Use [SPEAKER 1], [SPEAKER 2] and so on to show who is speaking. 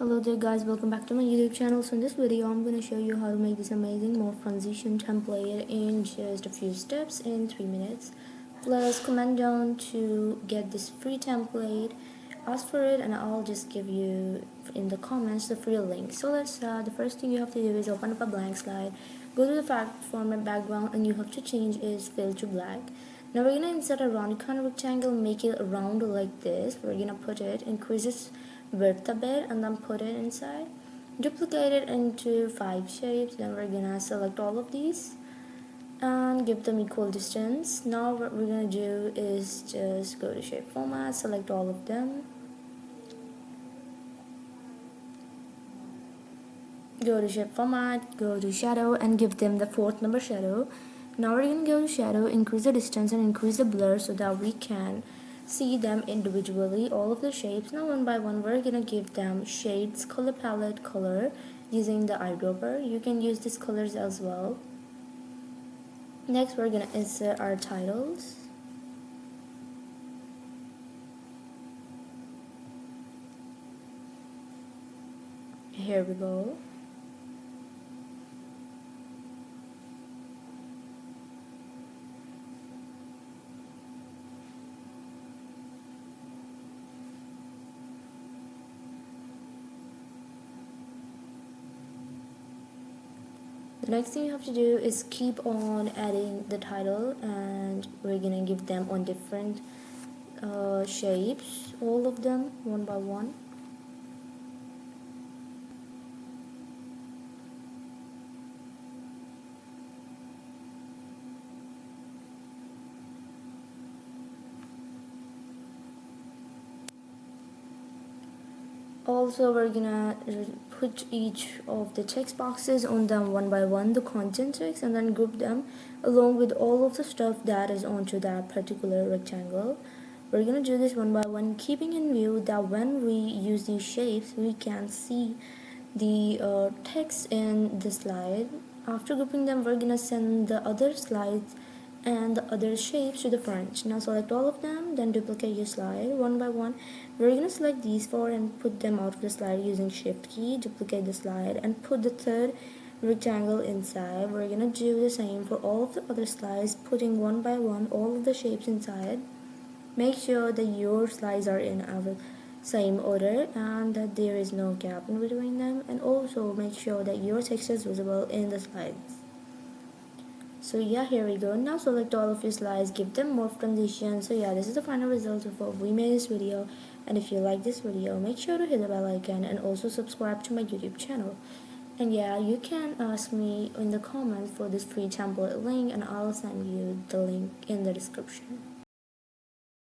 [SPEAKER 1] Hello there guys, welcome back to my YouTube channel. So in this video I'm going to show you how to make this amazing morph transition template in just a few steps in 3 minutes. Plus comment down to get this free template, ask for it, and I'll just give you in the comments the free link. So let's start. The first thing you have to do is open up a blank slide, go to the format background, and you have to change is fill to black. Now we're going to insert a round kind of rectangle, make it round like this. We're going to put it, increase its width a bit, and then put it inside. Duplicate it into 5 shapes. Then we're going to select all of these and give them equal distance. Now what we're going to do is just go to shape format, select all of them. Go to shape format, go to shadow, and give them the 4th number shadow. Now we're going to go to shadow, increase the distance and increase the blur so that we can see them individually, all of the shapes. Now one by one we're going to give them shades, color palette, color using the eyedropper. You can use these colors as well. Next we're going to insert our titles. Here we go. The next thing you have to do is keep on adding the title, and we're gonna give them on different shapes, all of them one by one. Also we're gonna put each of the text boxes on them one by one, the content text, and then group them along with all of the stuff that is onto that particular rectangle. We're gonna do this one by one, keeping in view that when we use these shapes we can see the text in the slide. After grouping them, we're gonna send the other slides and the other shapes to the front. Now select all of them, then duplicate your slide one by one. We're gonna select these 4 and put them out of the slide using shift key, duplicate the slide, and put the 3rd rectangle inside. We're gonna do the same for all of the other slides, putting one by one all of the shapes inside. Make sure that your slides are in our same order and that there is no gap in between them, and also make sure that your text is visible in the slides. So yeah, here we go. Now select all of your slides, give them morph transition. So yeah, this is the final result of what we made this video, and if you like this video, make sure to hit the bell icon and also subscribe to my YouTube channel. And yeah, you can ask me in the comments for this free template link, and I'll send you the link in the description.